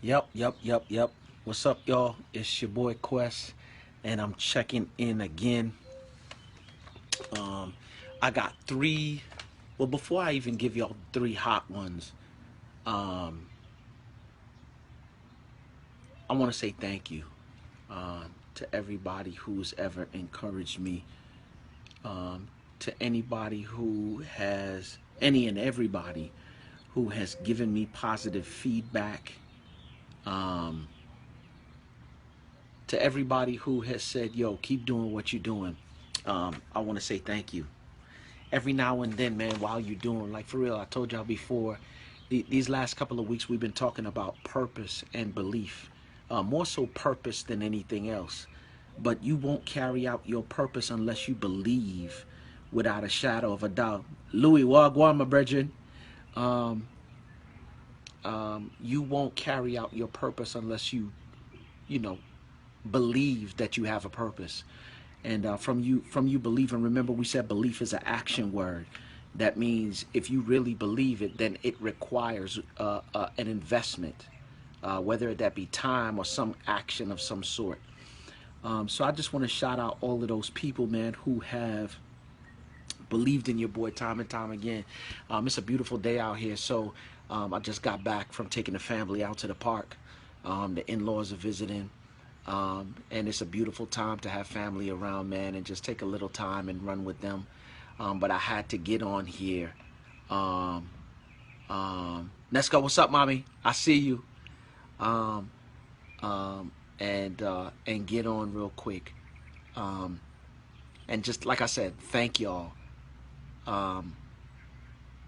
Yep. What's up, y'all? It's your boy Quest, and I'm checking in again. Um, I got three. Well, before I even give y'all three hot ones, um, I want to say thank you to everybody who's ever encouraged me, to anybody who has, any and everybody who has given me positive feedback, um, to everybody who has said, yo, keep doing what you're doing. I want to say thank you. Every now and then, man, while you're doing, like for real, I told y'all before, these last couple of weeks we've been talking about purpose and belief, more so purpose than anything else. But you won't carry out your purpose unless you believe without a shadow of a doubt. Louis Wagwan, my brethren, um, you won't carry out your purpose unless you know, believe that you have a purpose. And from you believing, remember we said belief is an action word. That means if you really believe it, then it requires an investment, whether that be time or some action of some sort. So I just want to shout out all of those people, man, who have believed in your boy time and time again. It's a beautiful day out here, so I just got back from taking the family out to the park. The in-laws are visiting, and it's a beautiful time to have family around, man, and just take a little time and run with them. But I had to get on here. Um, Nesca, what's up, mommy? I see you. Um, and get on real quick. Um, and just like I said, thank y'all. Um,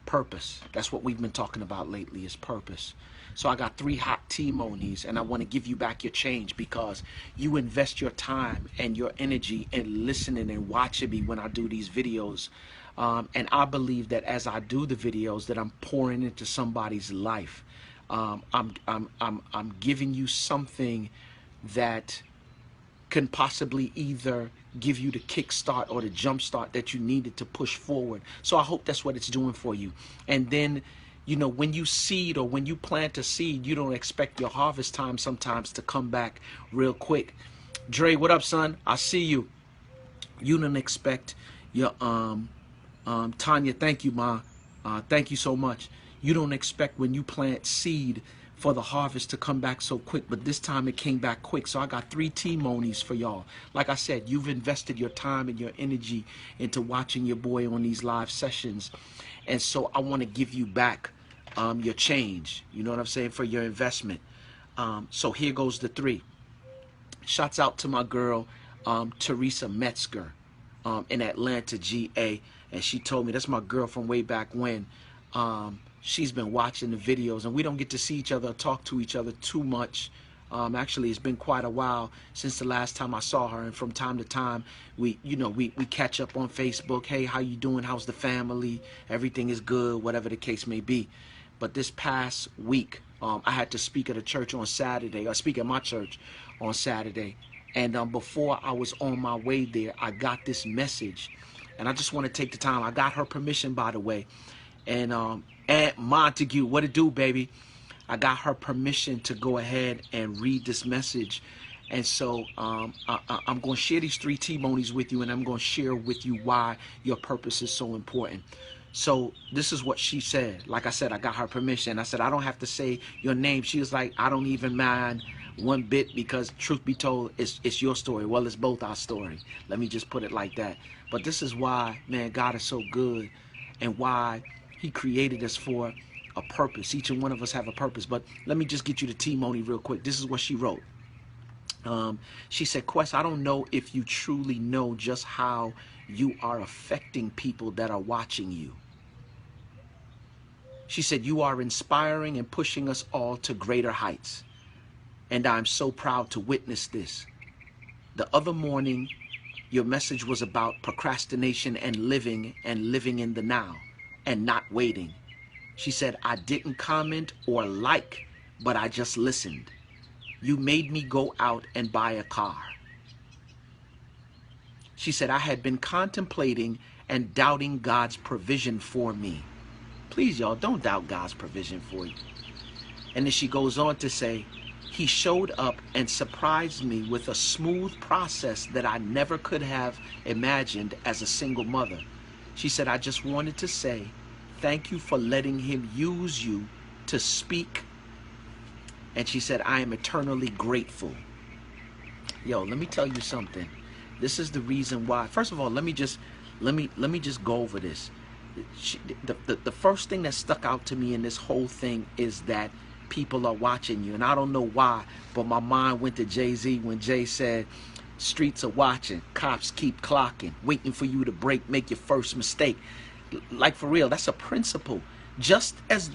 Purpose. That's what we've been talking about lately is purpose. So I got three hot testimonies, and I want to give you back your change because you invest your time and your energy in listening and watching me when I do these videos. And I believe that as I do the videos that I'm pouring into somebody's life. I'm giving you something that can possibly either give you the kickstart or the jump start that you needed to push forward. So I hope that's what it's doing for you. And then, when you seed or when you plant a seed, you don't expect your harvest time sometimes to come back real quick. Dre, what up, son? I see you. You don't expect your Tanya, thank you, ma. Thank you so much. You don't expect when you plant seed for the harvest to come back so quick, but this time it came back quick. So I got three testimonies for y'all. Like I said, you've invested your time and your energy into watching your boy on these live sessions. And so I want to give you back your change, you know what I'm saying, for your investment. So here goes the three. Shouts out to my girl, Teresa Metzger, in Atlanta, GA. And she told me, that's my girl from way back when. She's been watching the videos, and we don't get to see each other or talk to each other too much. Actually, it's been quite a while since the last time I saw her, and from time to time, we catch up on Facebook. Hey, how you doing? How's the family? Everything is good, whatever the case may be. But this past week, I had to speak at a church on Saturday, or speak at my church on Saturday. And before I was on my way there, I got this message. And I just want to take the time. I got her permission, by the way. And Aunt Montague, what it do, baby? I got her permission to go ahead and read this message. And so I'm going to share these three testimonies with you, and I'm going to share with you why your purpose is so important. So this is what she said. Like I said, I got her permission. I said, I don't have to say your name. She was like, I don't even mind one bit because truth be told, it's your story. Well, it's both our story. Let me just put it like that. But this is why, man, God is so good and why he created us for a purpose. Each and one of us have a purpose. But let me just get you the testimony real quick. This is what she wrote. She said, Quest, I don't know if you truly know just how you are affecting people that are watching you. She said, you are inspiring and pushing us all to greater heights. And I'm so proud to witness this. The other morning, your message was about procrastination and living in the now and not waiting. She said, I didn't comment or like, but I just listened. You made me go out and buy a car. She said, I had been contemplating and doubting God's provision for me. Please, y'all, don't doubt God's provision for you. And then she goes on to say, he showed up and surprised me with a smooth process that I never could have imagined as a single mother. She said, I just wanted to say thank you for letting him use you to speak. And she said, I am eternally grateful. Yo, let me tell you something. This is the reason why. First of all, let me just go over this. The first thing that stuck out to me in this whole thing is that people are watching you. And I don't know why, but my mind went to Jay-Z when Jay said, streets are watching, cops keep clocking, waiting for you to make your first mistake. Like, for real, that's a principle. Just as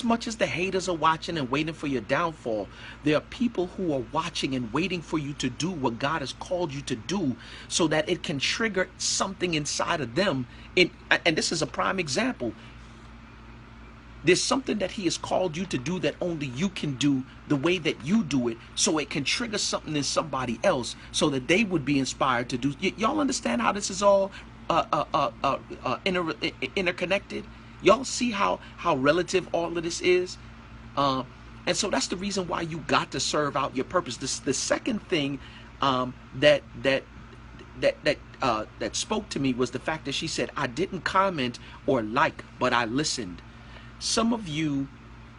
much as the haters are watching and waiting for your downfall, there are people who are watching and waiting for you to do what God has called you to do, so that it can trigger something inside of them. And this is a prime example. There's something that he has called you to do that only you can do the way that you do it, so it can trigger something in somebody else so that they would be inspired to do. Y'all understand how this is all interconnected? Y'all see how relative all of this is? And so that's the reason why you got to serve out your purpose. The second thing that spoke to me was the fact that she said, I didn't comment or like, but I listened. Some of you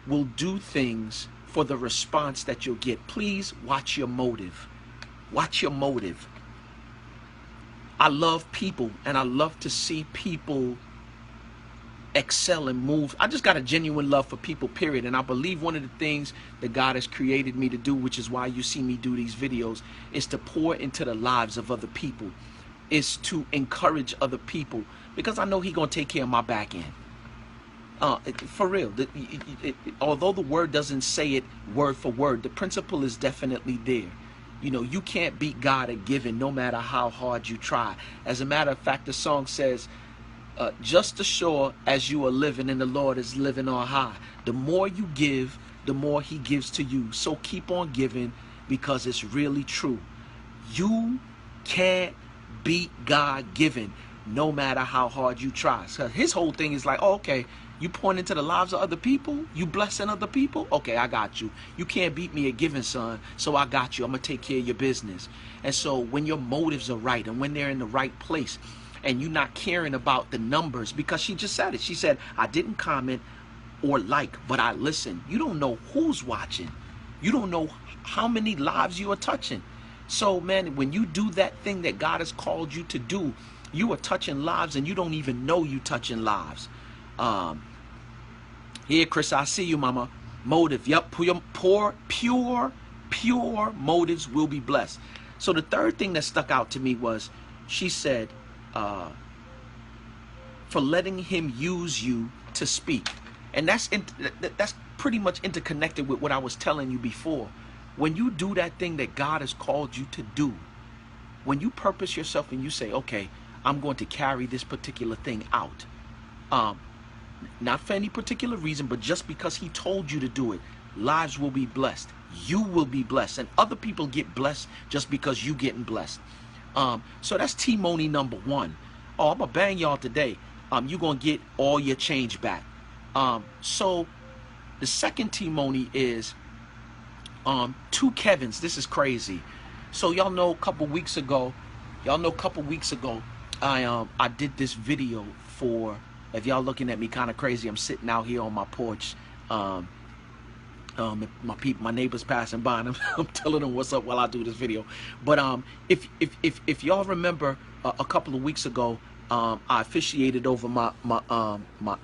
will do things for the response that you'll get. Please watch your motive. Watch your motive. I love people, and I love to see people excel and move. I just got a genuine love for people, period. And I believe one of the things that God has created me to do, which is why you see me do these videos, is to pour into the lives of other people, is to encourage other people, because I know He's going to take care of my back end. For real, although the word doesn't say it word for word, the principle is definitely there. You know, you can't beat God at giving, no matter how hard you try. As a matter of fact, the song says, just as sure as you are living and the Lord is living on high. The more you give, the more He gives to you. So keep on giving, because it's really true. You can't beat God giving, no matter how hard you try. So His whole thing is like, oh, okay, you point into the lives of other people, you blessing other people, okay, I got you. You can't beat me at giving, son, so I got you. I'm going to take care of your business. And so when your motives are right and when they're in the right place, and you're not caring about the numbers, because she just said it. She said, I didn't comment or like, but I listened. You don't know who's watching. You don't know how many lives you are touching. So, man, when you do that thing that God has called you to do, you are touching lives and you don't even know you touching lives. Here, Chris, I see you, mama. Motive. Yep. Pure motives will be blessed. So the third thing that stuck out to me was, she said, for letting Him use you to speak. And that's pretty much interconnected with what I was telling you before. When you do that thing that God has called you to do, when you purpose yourself and you say, okay, I'm going to carry this particular thing out, not for any particular reason, but just because He told you to do it, lives will be blessed. You will be blessed, and other people get blessed just because you getting blessed. So that's testimony number one. Oh, I'm gonna bang y'all today. You're gonna get all your change back. So the second testimony is two Kevins. This is crazy. So y'all know a couple weeks ago, I did this video for, if y'all looking at me kind of crazy, I'm sitting out here on my porch. My neighbors passing by, and I'm telling them what's up while I do this video. But if y'all remember, a couple of weeks ago, I officiated over my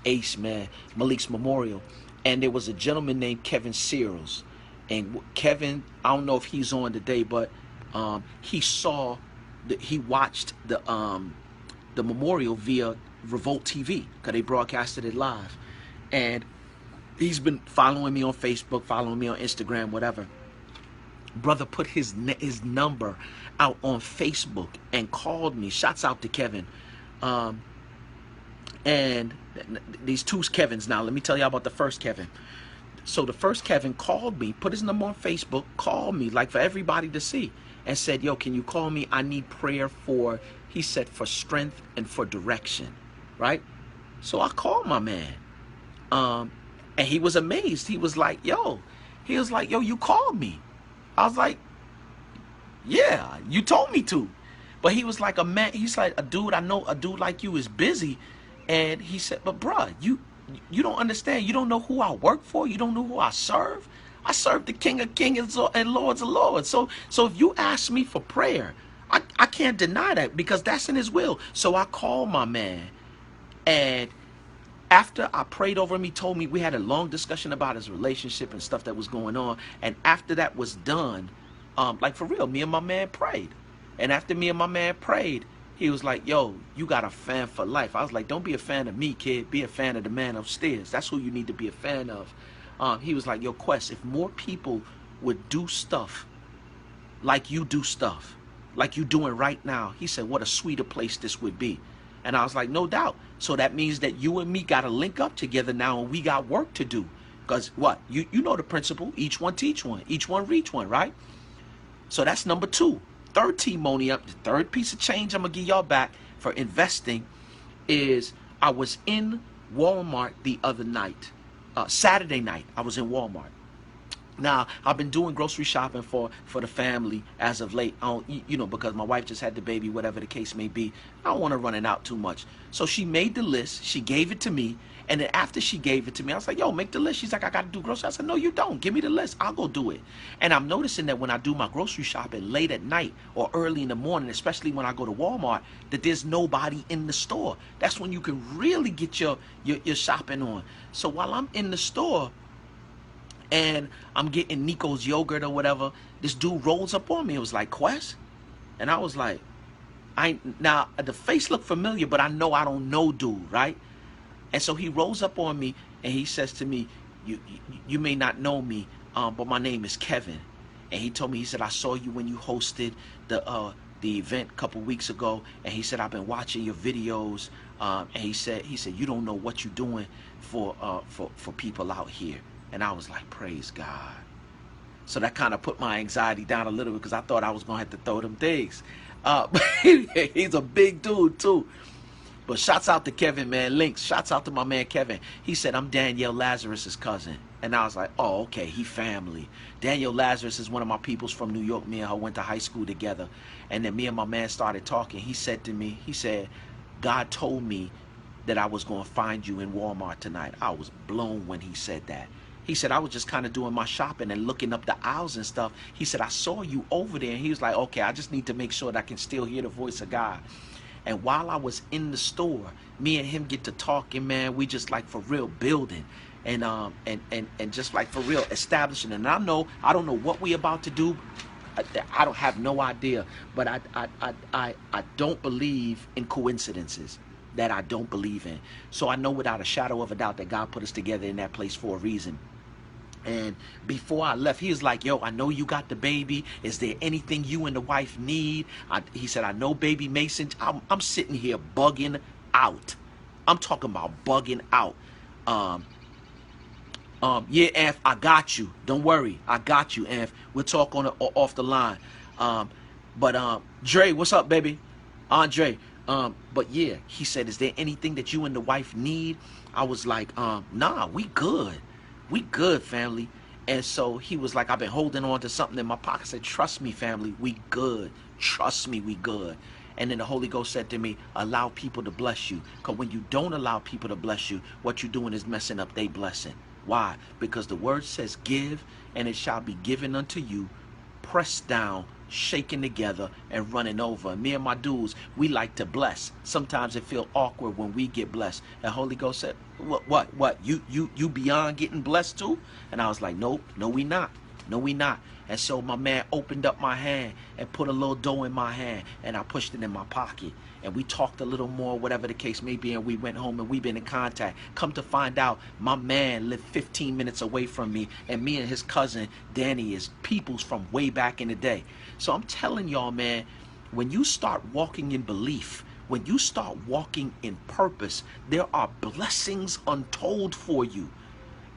ace man, Malik's memorial, and there was a gentleman named Kevin Searles. And Kevin, I don't know if he's on today, but he watched the memorial via Revolt TV, because they broadcasted it live, and he's been following me on Facebook, following me on Instagram, whatever. Brother put his number out on Facebook and called me. Shouts out to Kevin. And these two Kevins now. Let me tell you about the first Kevin. So the first Kevin called me, put his number on Facebook, called me, like for everybody to see, and said, yo, can you call me? I need prayer for, he said, for strength and for direction, right? So I called my man. And he was amazed. He was like, yo, you called me. I was like, yeah, you told me to. But he was like, a man, he's like, a dude, I know a dude like you is busy. And he said, but bruh, you don't understand. You don't know who I work for. You don't know who I serve. I serve the King of Kings and Lords of Lords. So if you ask me for prayer, I can't deny that, because that's in his will. So I called my man, and after I prayed over him, he told me, we had a long discussion about his relationship and stuff that was going on. And after that was done, like for real, me and my man prayed. And after me and my man prayed, he was like, yo, you got a fan for life. I was like, don't be a fan of me, kid. Be a fan of the man upstairs. That's who you need to be a fan of. He was like, yo, Quest, if more people would do stuff like you do stuff, like you doing right now, he said, what a sweeter place this would be. And I was like, no doubt. So that means that you and me got to link up together now, and we got work to do. Because what? You know the principle. Each one teach one. Each one reach one, right? So that's number two. Third testimony up, the third piece of change I'm going to give y'all back for investing is I was in Walmart the other night. Saturday night, I was in Walmart. Now, I've been doing grocery shopping for the family as of late, because my wife just had the baby, whatever the case may be. I don't want to run it out too much. So she made the list. She gave it to me. And then after she gave it to me, I was like, yo, make the list. She's like, I got to do grocery. I said, no, you don't. Give me the list. I'll go do it. And I'm noticing that when I do my grocery shopping late at night or early in the morning, especially when I go to Walmart, that there's nobody in the store. That's when you can really get your shopping on. So while I'm in the store, and I'm getting Nico's yogurt or whatever, this dude rolls up on me. It was like, Quest? And I was like, now the face looked familiar, but I know I don't know dude, right? And so he rolls up on me and he says to me, you may not know me, but my name is Kevin. And he told me, he said, I saw you when you hosted the event a couple weeks ago. And he said, I've been watching your videos. And he said, you don't know what you're doing for people out here. And I was like, praise God. So that kind of put my anxiety down a little bit, because I thought I was going to have to throw them things. He's a big dude too. But shouts out to Kevin, man. Links. Shouts out to my man Kevin. He said, I'm Danielle Lazarus's cousin. And I was like, oh, okay, he family. Danielle Lazarus is one of my peoples from New York. Me and her went to high school together. And then me and my man started talking. He said to me, he said, God told me that I was going to find you in Walmart tonight. I was blown when he said that. He said, I was just kind of doing my shopping and looking up the aisles and stuff. He said, I saw you over there. And he was like, okay, I just need to make sure that I can still hear the voice of God. And while I was in the store, me and him get to talking, man. We just like for real building and just like for real establishing. And I don't know what we about to do. I don't have no idea. But I don't believe in coincidences. That I don't believe in. So I know without a shadow of a doubt that God put us together in that place for a reason. And before I left, he was like, yo, I know you got the baby. Is there anything you and the wife need? He said, I know baby Mason. I'm sitting here bugging out. I'm talking about bugging out. Yeah, Anf, I got you. Don't worry. I got you, Anf. We'll talk off the line. But Dre, what's up, baby? Andre. But yeah, he said, is there anything that you and the wife need? I was like, nah, we good. We good, family. And so he was like, I've been holding on to something in my pocket. I said, trust me, family, we good. Trust me, we good. And then the Holy Ghost said to me, allow people to bless you. Because when you don't allow people to bless you, what you're doing is messing up their blessing. Why? Because the word says, give, and it shall be given unto you, pressed down, shaking together, and running over. Me and my dudes, we like to bless. Sometimes it feel awkward when we get blessed. And Holy Ghost said, what? You beyond getting blessed too? And I was like, nope, no we not. No we not. And so my man opened up my hand and put a little dough in my hand, and I pushed it in my pocket. And we talked a little more, whatever the case may be, and we went home and we've been in contact. Come to find out, my man lived 15 minutes away from me, and me and his cousin, Danny, is peoples from way back in the day. So I'm telling y'all, man, when you start walking in belief, when you start walking in purpose, there are blessings untold for you.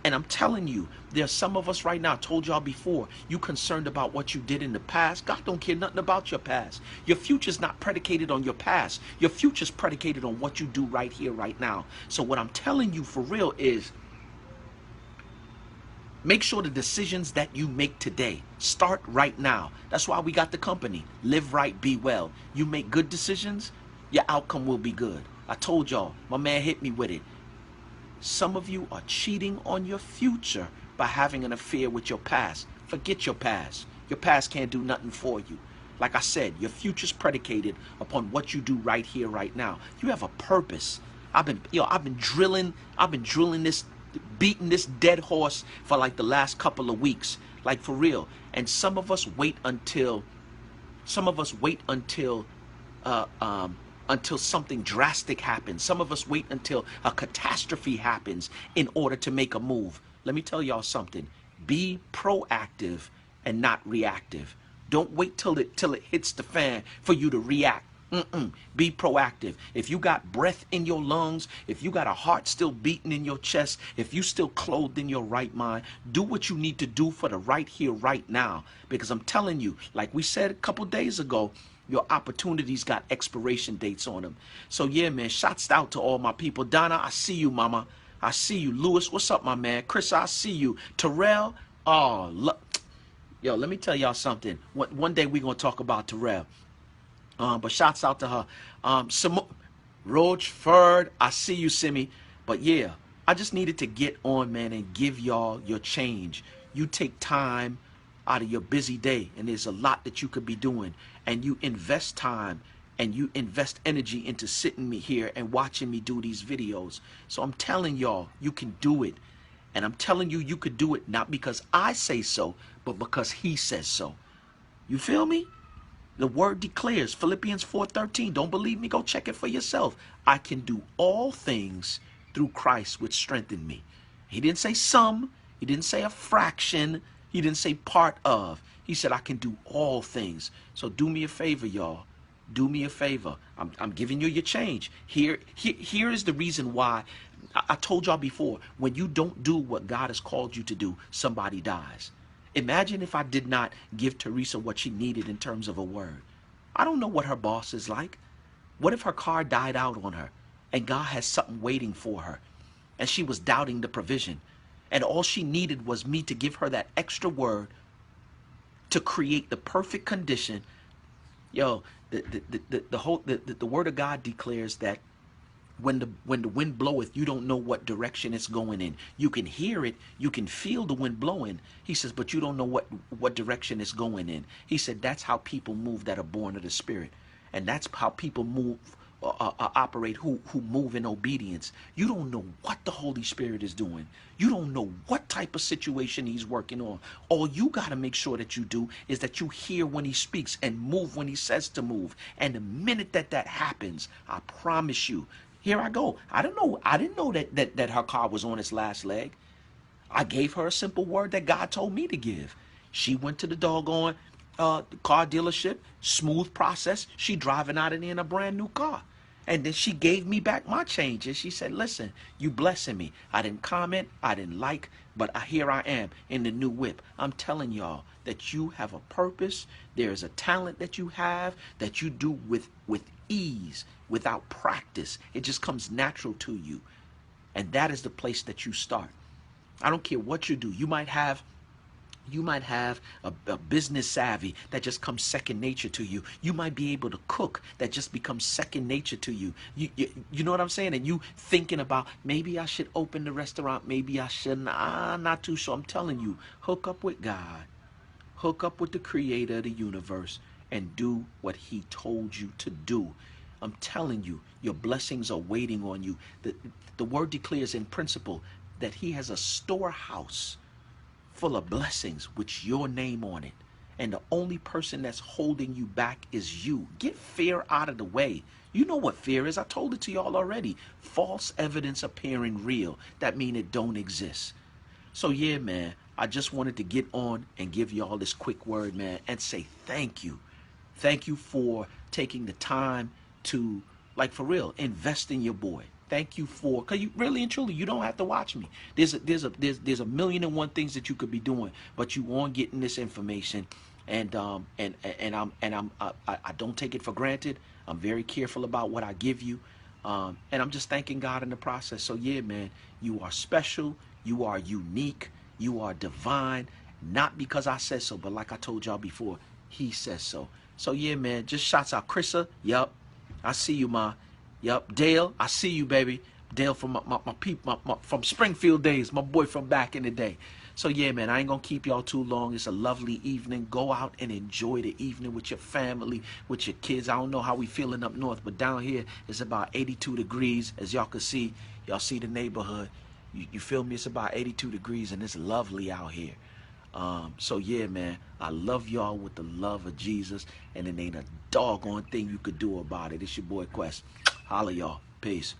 And I'm telling you, there's some of us right now, I told y'all before, you concerned about what you did in the past. God don't care nothing about your past. Your future's not predicated on your past. Your future's predicated on what you do right here, right now. So what I'm telling you for real is, Make sure the decisions that you make today start right now. That's why we got the company. Live right, be well. You make good decisions, your outcome will be good. I told y'all, my man hit me with it. Some of you are cheating on your future by having an affair with your past. Forget your past. Your past can't do nothing for you. Like I said, your future's predicated upon what you do right here, right now. You have a purpose. I've been drilling this, beating this dead horse for like the last couple of weeks, like for real. And some of us wait until uh, um, until something drastic happens. Some of us wait until a catastrophe happens in order to make a move. Let me tell y'all something. Be proactive and not reactive. Don't wait till it hits the fan for you to react. Be proactive. If you got breath in your lungs, if you got a heart still beating in your chest, if you still clothed in your right mind, do what you need to do for the right here, right now. Because I'm telling you, like we said a couple days ago, your opportunities got expiration dates on them. So yeah, man, shouts out to all my people. Donna, I see you, mama. I see you. Lewis, what's up, my man? Chris, I see you. Terrell, yo, let me tell y'all something. One day we're going to talk about Terrell. But shouts out to her. Roachford, I see you, Simi. But yeah, I just needed to get on, man, and give y'all your change. You take time out of your busy day, and there's a lot that you could be doing, and you invest time and you invest energy into sitting me here and watching me do these videos. So I'm telling y'all, you can do it. And I'm telling you, you could do it not because I say so, but because he says so. You feel me? The word declares, Philippians 4:13. Don't believe me? Go check it for yourself. I can do all things through Christ which strengthen me. He didn't say some. He didn't say a fraction. He didn't say part of. He said, I can do all things. So do me a favor, y'all. Do me a favor. I'm giving you your change. Here is the reason why. I told y'all before, when you don't do what God has called you to do, somebody dies. Imagine if I did not give Teresa what she needed in terms of a word. I don't know what her boss is like. What if her car died out on her and God has something waiting for her and she was doubting the provision and all she needed was me to give her that extra word to create the perfect condition. Yo, the word of God declares that when the wind bloweth, you don't know what direction it's going in. You can hear it, you can feel the wind blowing. He says, but you don't know what direction it's going in. He said that's how people move that are born of the Spirit, and that's how people move, operate who move in obedience. You don't know what the Holy Spirit is doing. You don't know what type of situation he's working on. All you got to make sure that you do is that you hear when he speaks and move when he says to move. And the minute that happens, I promise you, here I go. I didn't know that her car was on its last leg. I gave her a simple word that God told me to give. She went to the doggone car dealership, smooth process. She driving out of there in a brand new car. And then she gave me back my change. And she said, listen, you blessing me. I didn't comment, I didn't like, but here I am in the new whip. I'm telling y'all that you have a purpose. There is a talent that you have that you do with ease, without practice. It just comes natural to you. And that is the place that you start. I don't care what you do. You might have a business savvy that just comes second nature to you. You might be able to cook that just becomes second nature to you. You know what I'm saying? And you thinking about, maybe I should open the restaurant, maybe I shouldn't. I'm not too sure. I'm telling you, hook up with God. Hook up with the creator of the universe and do what he told you to do. I'm telling you, your blessings are waiting on you. The word declares in principle that he has a storehouse full of blessings with your name on it. And the only person that's holding you back is you. Get fear out of the way. You know what fear is. I told it to y'all already. False evidence appearing real. That means it don't exist. So yeah, man, I just wanted to get on and give y'all this quick word, man, and say thank you. Thank you for taking the time to, like, for real, invest in your boy. Thank you for, because you really and truly, you don't have to watch me. There's a million and one things that you could be doing, but you aren't getting this information, and I don't take it for granted. I'm very careful about what I give you, and I'm just thanking God in the process. So yeah, man, you are special. You are unique. You are divine, not because I said so, but like I told y'all before, he says so. So yeah, man, just shouts out. Krissa, yup, I see you, ma. Yup, Dale, I see you, baby. Dale from from Springfield days, my boy from back in the day. So yeah, man, I ain't gonna keep y'all too long. It's a lovely evening. Go out and enjoy the evening with your family, with your kids. I don't know how we feeling up north, but down here it's about 82 degrees. As y'all can see, y'all see the neighborhood. You feel me? It's about 82 degrees and it's lovely out here. So yeah, man, I love y'all with the love of Jesus, and it ain't a doggone thing you could do about it. It's your boy Quest. Holla, y'all. Peace.